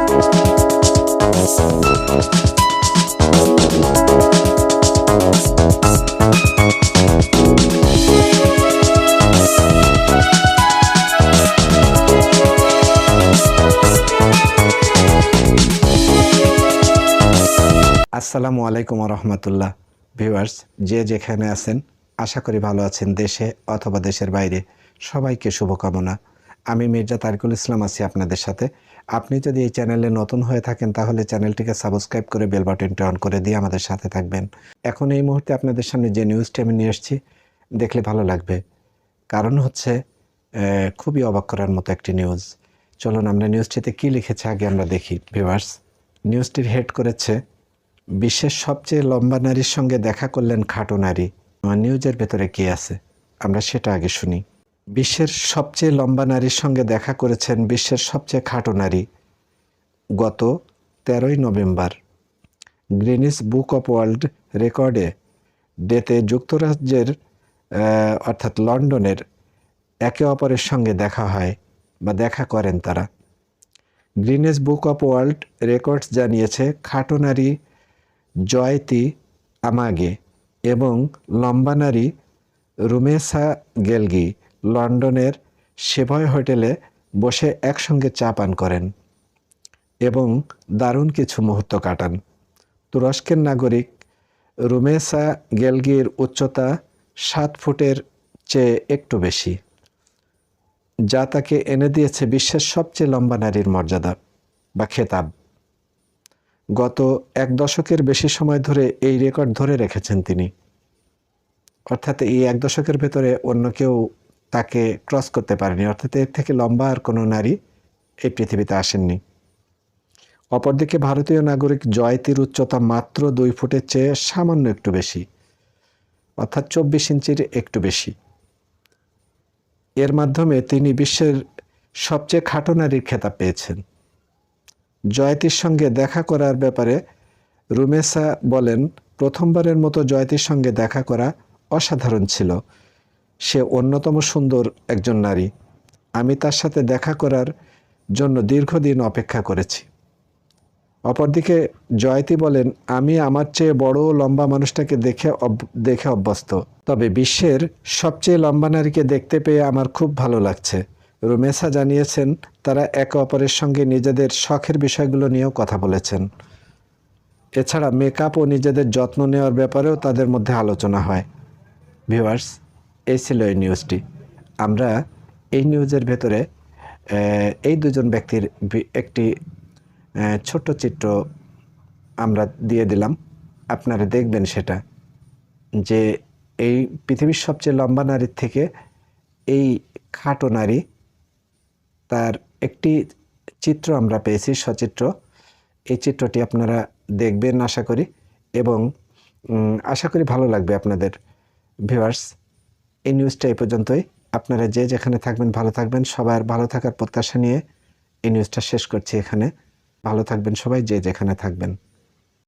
আসসালামু আলাইকুম রহমতুল্লাহ। ভিউয়ার্স, যে যেখানে আছেন আশা করি ভালো আছেন। দেশে অথবা দেশের বাইরে সবাইকে শুভকামনা। আমি মির্জা তারিকুল ইসলাম আছি আপনাদের সাথে। আপনি যদি এই চ্যানেলে নতুন হয়ে থাকেন তাহলে চ্যানেলটিকে সাবস্ক্রাইব করে বেল বাটনটি অন করে দিয়ে আমাদের সাথে থাকবেন। এখন এই মুহূর্তে আপনাদের সামনে যে নিউজটি আমি নিয়ে এসেছি দেখলে ভালো লাগবে, কারণ হচ্ছে খুবই অবাক করার মতো একটি নিউজ। চলুন আমরা নিউজটিতে কী লিখেছে আগে আমরা দেখি। ভিউয়ার্স, নিউজটির হেড করেছে বিশ্বের সবচেয়ে লম্বা নারীর সঙ্গে দেখা করলেন খাটো নারী। নিউজের ভেতরে কে আছে আমরা সেটা আগে শুনি। বিশ্বের সবচেয়ে লম্বা নারীর সঙ্গে দেখা করেছেন বিশ্বের সবচেয়ে খাটো নারী গত 13ই November Guinness book of world রেকর্ডে ডেতে যুক্তরাজ্যের অর্থাৎ লন্ডনের একে অপরের সঙ্গে দেখা হয় বা দেখা করেন তারা। Greenidge book of world records জানিয়েছে খাটো নারী জয়তি আমাগে এবং লম্বা নারী রুমেসা গেলগি লন্ডনের সেভয় হোটেলে বসে একসঙ্গে চা পান করেন এবং দারুণ কিছু মুহূর্ত কাটান। তুরস্কের নাগরিক রুমেসা গেলগির উচ্চতা 7 ফুটের চেয়ে একটু বেশি, যা তাকে এনে দিয়েছে বিশ্বের সবচেয়ে লম্বা নারীর মর্যাদা বা খেতাব। গত 1 দশকের বেশি সময় ধরে এই রেকর্ড ধরে রেখেছেন তিনি, অর্থাৎ এই 1 দশকের ভেতরে অন্য কেউ তাকে ক্রস করতে পারেনি, অর্থাৎ এর থেকে লম্বা আর কোনো নারী এই পৃথিবীতে আসেননি। অপরদিকে ভারতীয় নাগরিক জয়তির উচ্চতা মাত্র 2 ফুটের চেয়ে সামান্য একটু বেশি, অর্থাৎ 24 ইঞ্চির একটু বেশি। এর মাধ্যমে তিনি বিশ্বের সবচেয়ে খাটো নারীর খেতাব পেয়েছেন। জয়তির সঙ্গে দেখা করার ব্যাপারে রুমেসা বলেন, প্রথমবারের মতো জয়তির সঙ্গে দেখা করা অসাধারণ ছিল। সে অন্যতম সুন্দর একজন নারী। আমি তার সাথে দেখা করার জন্য দীর্ঘদিন অপেক্ষা করেছি। অপরদিকে জয়তি বলেন, আমি আমার চেয়ে বড় লম্বা মানুষটাকে দেখে অভ্যস্ত, তবে বিশ্বের সবচেয়ে লম্বা নারীকে দেখতে পেয়ে আমার খুব ভালো লাগছে। রুমেসা জানিয়েছেন তারা একে অপরের সঙ্গে নিজেদের শখের বিষয়গুলো নিয়েও কথা বলেছেন। এছাড়া মেকআপ ও নিজেদের যত্ন নেওয়ার ব্যাপারেও তাদের মধ্যে আলোচনা হয়। ভিউয়ার্স, এই ছিল এই নিউজটি। আমরা এই নিউজের ভেতরে এই দুজন ব্যক্তির একটি ছোট্ট চিত্র আমরা দিয়ে দিলাম, আপনারা দেখবেন সেটা, যে এই পৃথিবীর সবচেয়ে লম্বা নারীর থেকে এই খাটো নারী, তার একটি চিত্র আমরা পেয়েছি, সচিত্র। এই চিত্রটি আপনারা দেখবেন আশা করি, এবং আশা করি ভালো লাগবে আপনাদের। ভিউয়ার্স, এই নিউজটা এই পর্যন্তই। আপনারা যে যেখানে থাকবেন ভালো থাকবেন। সবার ভালো থাকার প্রত্যাশা নিয়ে এই নিউজটা শেষ করছি এখানে। ভালো থাকবেন সবাই, যে যেখানে থাকবেন।